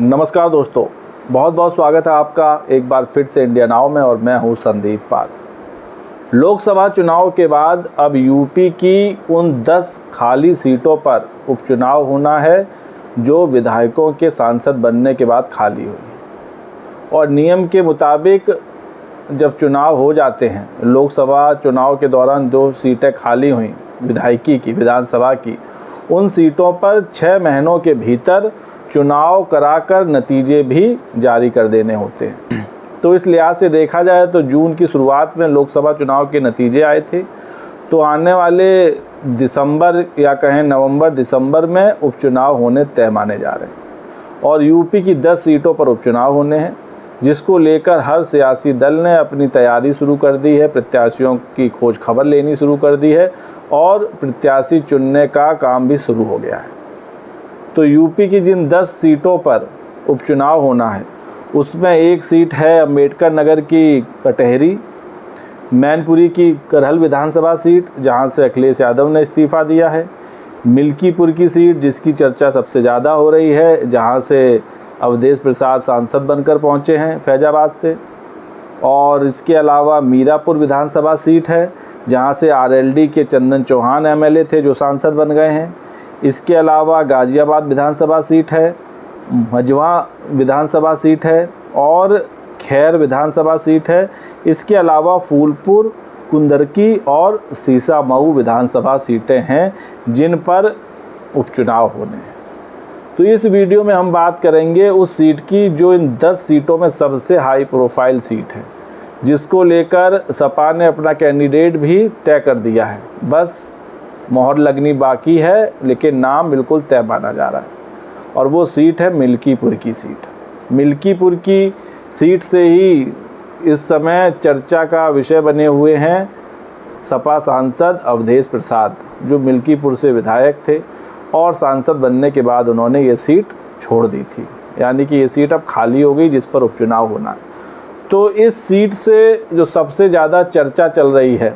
नमस्कार दोस्तों, बहुत बहुत स्वागत है आपका एक बार फिर से इंडिया नाउ में और मैं हूं संदीप पाल। लोकसभा चुनाव के बाद अब यूपी की उन 10 खाली सीटों पर उपचुनाव होना है जो विधायकों के सांसद बनने के बाद खाली हुई। और नियम के मुताबिक जब चुनाव हो जाते हैं, लोकसभा चुनाव के दौरान जो सीटें खाली हुई विधायकी की, विधानसभा की, उन सीटों पर 6 महीनों के भीतर चुनाव कराकर नतीजे भी जारी कर देने होते हैं। तो इस लिहाज से देखा जाए तो जून की शुरुआत में लोकसभा चुनाव के नतीजे आए थे, तो आने वाले दिसंबर या कहें नवंबर दिसंबर में उपचुनाव होने तय माने जा रहे हैं। और यूपी की 10 सीटों पर उपचुनाव होने हैं, जिसको लेकर हर सियासी दल ने अपनी तैयारी शुरू कर दी है, प्रत्याशियों की खोज खबर लेनी शुरू कर दी है और प्रत्याशी चुनने का काम भी शुरू हो गया है। तो यूपी की जिन 10 सीटों पर उपचुनाव होना है, उसमें एक सीट है अम्बेडकर नगर की कटहरी, मैनपुरी की करहल विधानसभा सीट जहां से अखिलेश यादव ने इस्तीफ़ा दिया है, मिल्कीपुर की सीट जिसकी चर्चा सबसे ज़्यादा हो रही है, जहां से अवधेश प्रसाद सांसद बनकर पहुंचे हैं फैजाबाद से, और इसके अलावा मीरापुर विधानसभा सीट है जहां से आरएलडी के चंदन चौहान एमएलए थे जो सांसद बन गए हैं। इसके अलावा गाज़ियाबाद विधानसभा सीट है, मझवा विधानसभा सीट है और खैर विधानसभा सीट है। इसके अलावा फूलपुर, कुंदरकी और सीसामऊ विधानसभा सीटें हैं जिन पर उपचुनाव होने हैं। तो इस वीडियो में हम बात करेंगे उस सीट की जो इन 10 सीटों में सबसे हाई प्रोफाइल सीट है, जिसको लेकर सपा ने अपना कैंडिडेट भी तय कर दिया है। बस मोहर लगनी बाकी है, लेकिन नाम बिल्कुल तय माना जा रहा है और वो सीट है मिल्कीपुर की सीट। मिल्कीपुर की सीट से ही इस समय चर्चा का विषय बने हुए हैं सपा सांसद अवधेश प्रसाद, जो मिल्कीपुर से विधायक थे और सांसद बनने के बाद उन्होंने ये सीट छोड़ दी थी, यानी कि ये सीट अब खाली हो गई जिस पर उपचुनाव होना है। तो इस सीट से जो सबसे ज़्यादा चर्चा चल रही है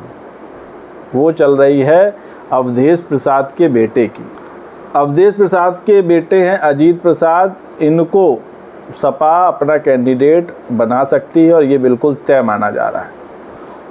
वो चल रही है अवधेश प्रसाद के बेटे की। अवधेश प्रसाद के बेटे हैं अजीत प्रसाद, इनको सपा अपना कैंडिडेट बना सकती है और ये बिल्कुल तय माना जा रहा है।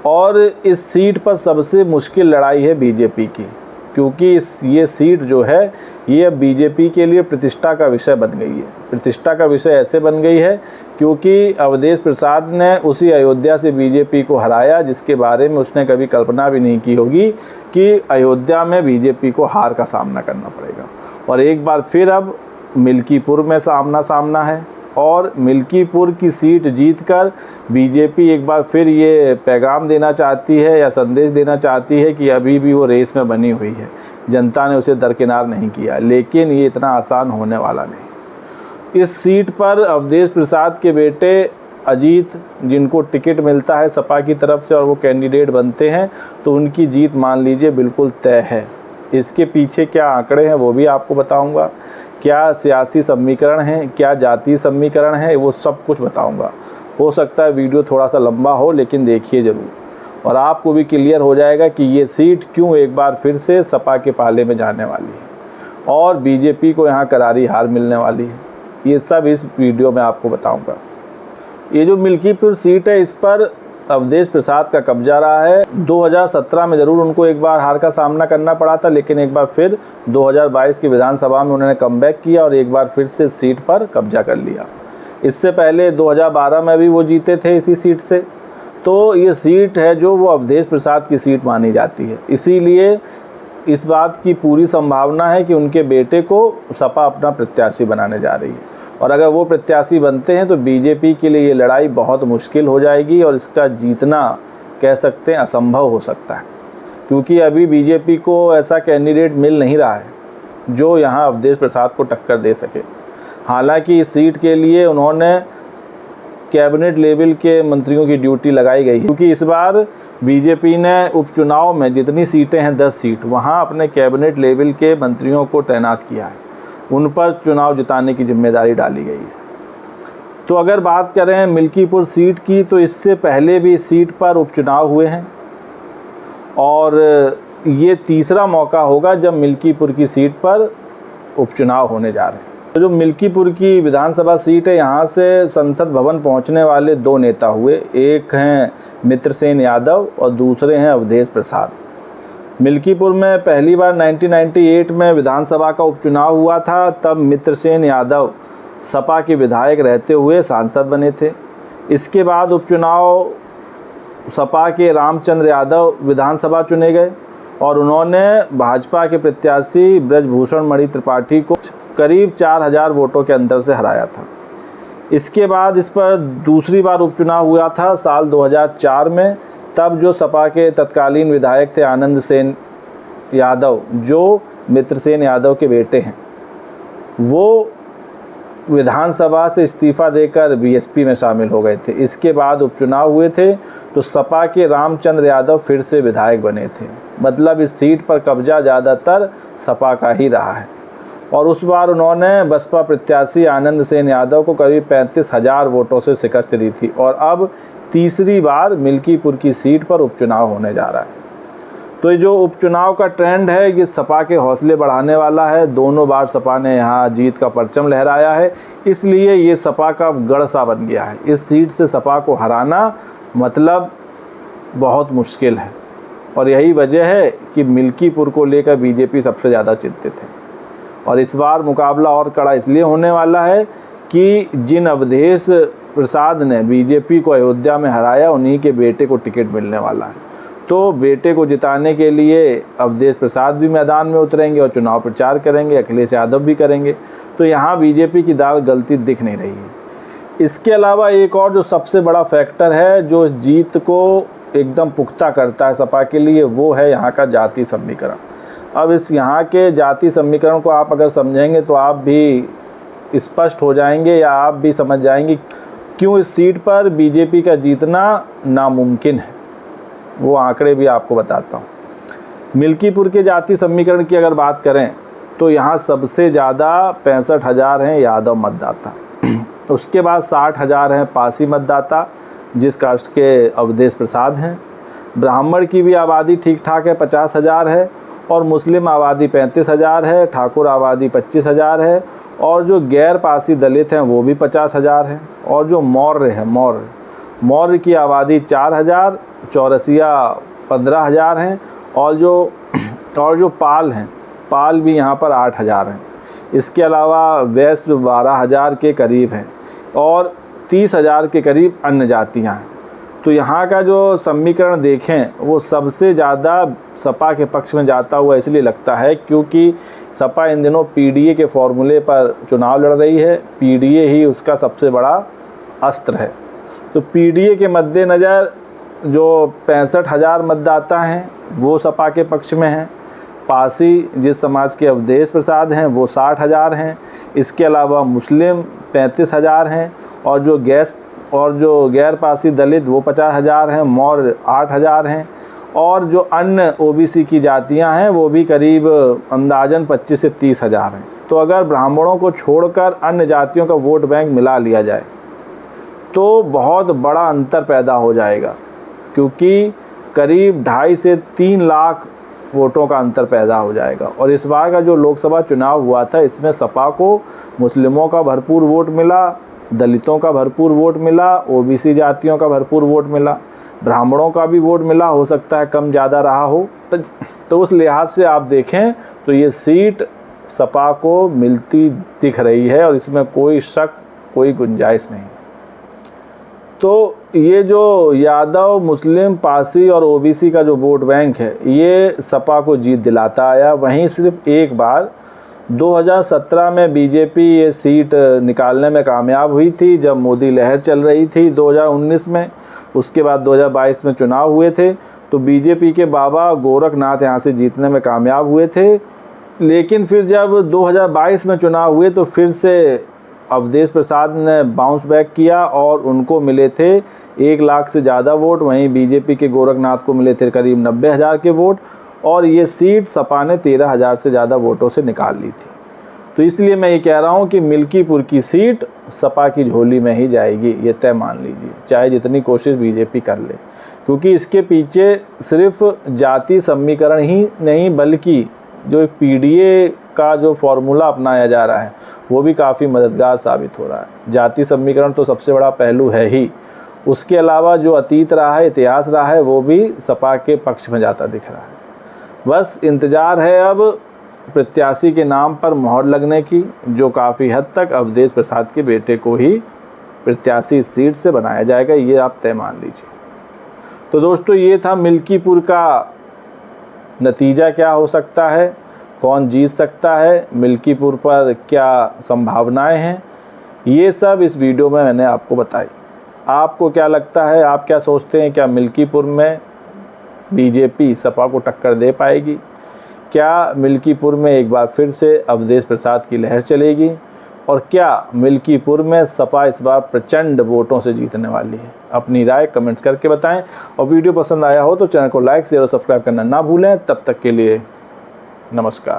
और इस सीट पर सबसे मुश्किल लड़ाई है बीजेपी की, क्योंकि ये सीट जो है ये अब बीजेपी के लिए प्रतिष्ठा का विषय बन गई है। प्रतिष्ठा का विषय ऐसे बन गई है क्योंकि अवधेश प्रसाद ने उसी अयोध्या से बीजेपी को हराया जिसके बारे में उसने कभी कल्पना भी नहीं की होगी कि अयोध्या में बीजेपी को हार का सामना करना पड़ेगा। और एक बार फिर अब मिल्कीपुर में सामना है और मिल्कीपुर की सीट जीतकर बीजेपी एक बार फिर ये पैगाम देना चाहती है या संदेश देना चाहती है कि अभी भी वो रेस में बनी हुई है, जनता ने उसे दरकिनार नहीं किया। लेकिन ये इतना आसान होने वाला नहीं। इस सीट पर अवधेश प्रसाद के बेटे अजीत, जिनको टिकट मिलता है सपा की तरफ से और वो कैंडिडेट बनते हैं, तो उनकी जीत मान लीजिए बिल्कुल तय है। इसके पीछे क्या आंकड़े हैं वो भी आपको बताऊंगा, क्या सियासी समीकरण हैं, क्या जातीय समीकरण है, वो सब कुछ बताऊंगा। हो सकता है वीडियो थोड़ा सा लंबा हो, लेकिन देखिए ज़रूर, और आपको भी क्लियर हो जाएगा कि ये सीट क्यों एक बार फिर से सपा के पाले में जाने वाली है और बीजेपी को यहाँ करारी हार मिलने वाली है। ये सब इस वीडियो में आपको बताऊँगा। ये जो मिल्कीपुर सीट है, इस पर अवधेश प्रसाद का कब्जा रहा है। 2017 में ज़रूर उनको एक बार हार का सामना करना पड़ा था, लेकिन एक बार फिर 2022 की विधानसभा में उन्होंने कमबैक किया और एक बार फिर से सीट पर कब्जा कर लिया। इससे पहले 2012 में भी वो जीते थे इसी सीट से। तो ये सीट है जो वो अवधेश प्रसाद की सीट मानी जाती है। इसीलिए इस बात की पूरी संभावना है कि उनके बेटे को सपा अपना प्रत्याशी बनाने जा रही है और अगर वो प्रत्याशी बनते हैं तो बीजेपी के लिए ये लड़ाई बहुत मुश्किल हो जाएगी और इसका जीतना कह सकते हैं असंभव हो सकता है, क्योंकि अभी बीजेपी को ऐसा कैंडिडेट मिल नहीं रहा है जो यहाँ अवधेश प्रसाद को टक्कर दे सके। हालांकि इस सीट के लिए उन्होंने कैबिनेट लेवल के मंत्रियों की ड्यूटी लगाई गई है, क्योंकि इस बार बीजेपी ने उपचुनाव में जितनी सीटें हैं 10 सीट, वहाँ अपने कैबिनेट लेवल के मंत्रियों को तैनात किया है, उन पर चुनाव जिताने की जिम्मेदारी डाली गई है। तो अगर बात करें मिल्कीपुर सीट की, तो इससे पहले भी इस सीट पर उपचुनाव हुए हैं और ये तीसरा मौका होगा जब मिल्कीपुर की सीट पर उपचुनाव होने जा रहे हैं। तो जो मिल्कीपुर की विधानसभा सीट है, यहाँ से संसद भवन पहुँचने वाले दो नेता हुए, एक हैं मित्रसेन यादव और दूसरे हैं अवधेश प्रसाद। मिल्कीपुर में पहली बार 1998 में विधानसभा का उपचुनाव हुआ था, तब मित्रसेन यादव सपा के विधायक रहते हुए सांसद बने थे। इसके बाद उपचुनाव सपा के रामचंद्र यादव विधानसभा चुने गए और उन्होंने भाजपा के प्रत्याशी ब्रजभूषण मणि त्रिपाठी को करीब 4000 वोटों के अंतर से हराया था। इसके बाद इस पर दूसरी बार उपचुनाव हुआ था साल 2004 में। तब जो सपा के तत्कालीन विधायक थे आनंद सेन यादव, जो मित्रसेन यादव के बेटे हैं, वो विधानसभा से इस्तीफा देकर बीएसपी में शामिल हो गए थे। इसके बाद उपचुनाव हुए थे तो सपा के रामचंद्र यादव फिर से विधायक बने थे। मतलब इस सीट पर कब्जा ज़्यादातर सपा का ही रहा है और उस बार उन्होंने बसपा प्रत्याशी आनंद सेन यादव को करीब 35,000 वोटों से शिकस्त दी थी। और अब तीसरी बार मिल्कीपुर की सीट पर उपचुनाव होने जा रहा है। तो ये जो उपचुनाव का ट्रेंड है ये सपा के हौसले बढ़ाने वाला है। दोनों बार सपा ने यहाँ जीत का परचम लहराया है, इसलिए ये सपा का गढ़ सा बन गया है। इस सीट से सपा को हराना मतलब बहुत मुश्किल है और यही वजह है कि मिल्कीपुर को लेकर बीजेपी सबसे ज़्यादा चिंतित है। और इस बार मुकाबला और कड़ा इसलिए होने वाला है कि जिन अवधेश प्रसाद ने बीजेपी को अयोध्या में हराया, उन्हीं के बेटे को टिकट मिलने वाला है। तो बेटे को जिताने के लिए अवधेश प्रसाद भी मैदान में उतरेंगे और चुनाव प्रचार करेंगे, अखिलेश यादव भी करेंगे। तो यहाँ बीजेपी की दाल गलती दिख नहीं रही है। इसके अलावा एक और जो सबसे बड़ा फैक्टर है जो जीत को एकदम पुख्ता करता है सपा के लिए, वो है यहाँ का जाति समीकरण। अब इस यहाँ के जाति समीकरण को आप अगर समझेंगे तो आप भी स्पष्ट हो जाएंगे या आप भी समझ जाएंगे क्यों इस सीट पर बीजेपी का जीतना नामुमकिन है। वो आंकड़े भी आपको बताता हूँ। मिल्कीपुर के जाति समीकरण की अगर बात करें तो यहाँ सबसे ज़्यादा 65,000 हैं यादव मतदाता, उसके बाद 60,000 हैं पासी मतदाता जिस कास्ट के अवधेश प्रसाद हैं। ब्राह्मण की भी आबादी ठीक ठाक है, 50,000 है और मुस्लिम आबादी 35,000 है, ठाकुर आबादी 25,000 है और जो गैर पासी दलित हैं वो भी 50,000 हैं। और जो मौर्य है, मौर्य की आबादी 4,000, चौरसिया 15,000 हैं और जो पाल हैं, पाल भी यहाँ पर 8,000 हैं। इसके अलावा वैश्य 12,000 के करीब हैं और 30,000 के करीब अन्य जातियाँ हैं। तो यहाँ का जो समीकरण देखें वो सबसे ज़्यादा सपा के पक्ष में जाता हुआ इसलिए लगता है क्योंकि सपा इन दिनों पीडीए के फॉर्मूले पर चुनाव लड़ रही है। पीडीए ही उसका सबसे बड़ा अस्त्र है। तो पीडीए के मद्देनज़र जो 65,000 मतदाता हैं वो सपा के पक्ष में हैं। पासी जिस समाज के अवधेश प्रसाद हैं वो 60,000 हैं। इसके अलावा मुस्लिम 35,000 हैं और जो गैर पासी दलित वो 50,000 हैं। मौर्य 8,000 हैं और जो अन्य ओबीसी की जातियां हैं वो भी करीब अंदाजन 25 से 30,000 हैं। तो अगर ब्राह्मणों को छोड़कर अन्य जातियों का वोट बैंक मिला लिया जाए तो बहुत बड़ा अंतर पैदा हो जाएगा, क्योंकि करीब 2.5 से 3 लाख वोटों का अंतर पैदा हो जाएगा। और इस बार का जो लोकसभा चुनाव हुआ था इसमें सपा को मुस्लिमों का भरपूर वोट मिला, दलितों का भरपूर वोट मिला, ओबीसी जातियों का भरपूर वोट मिला, ब्राह्मणों का भी वोट मिला, हो सकता है कम ज़्यादा रहा हो। तो उस लिहाज से आप देखें तो ये सीट सपा को मिलती दिख रही है और इसमें कोई शक, कोई गुंजाइश नहीं। तो ये जो यादव, मुस्लिम, पासी और ओबीसी का जो वोट बैंक है ये सपा को जीत दिलाता आया। वहीं सिर्फ एक बार 2017 में बीजेपी ये सीट निकालने में कामयाब हुई थी जब मोदी लहर चल रही थी 2019 में। उसके बाद 2022 में चुनाव हुए थे तो बीजेपी के बाबा गोरखनाथ यहाँ से जीतने में कामयाब हुए थे। लेकिन फिर जब 2022 में चुनाव हुए तो फिर से अवधेश प्रसाद ने बाउंस बैक किया और उनको मिले थे 1 लाख से ज़्यादा वोट। वहीं बीजेपी के गोरखनाथ को मिले थे करीब 90,000 के वोट और ये सीट सपा ने 13,000 से ज़्यादा वोटों से निकाल ली थी। तो इसलिए मैं ये कह रहा हूँ कि मिल्कीपुर की सीट सपा की झोली में ही जाएगी, ये तय मान लीजिए, चाहे जितनी कोशिश बीजेपी कर ले। क्योंकि इसके पीछे सिर्फ जाति समीकरण ही नहीं बल्कि जो पीडीए का जो फॉर्मूला अपनाया जा रहा है वो भी काफ़ी मददगार साबित हो रहा है। जाति समीकरण तो सबसे बड़ा पहलू है ही, उसके अलावा जो अतीत रहा है, इतिहास रहा है, वो भी सपा के पक्ष में जाता दिख रहा है। बस इंतज़ार है अब प्रत्याशी के नाम पर मोहर लगने की, जो काफ़ी हद तक अवधेश प्रसाद के बेटे को ही प्रत्याशी सीट से बनाया जाएगा, ये आप तय मान लीजिए। तो दोस्तों, ये था मिल्कीपुर का नतीजा क्या हो सकता है, कौन जीत सकता है, मिल्कीपुर पर क्या संभावनाएं हैं, ये सब इस वीडियो में मैंने आपको बताई। आपको क्या लगता है, आप क्या सोचते हैं, क्या मिल्कीपुर में बीजेपी सपा को टक्कर दे पाएगी? क्या मिल्कीपुर में एक बार फिर से अवधेश प्रसाद की लहर चलेगी? और क्या मिल्कीपुर में सपा इस बार प्रचंड वोटों से जीतने वाली है? अपनी राय कमेंट्स करके बताएं, और वीडियो पसंद आया हो तो चैनल को लाइक, शेयर और सब्सक्राइब करना ना भूलें। तब तक के लिए नमस्कार।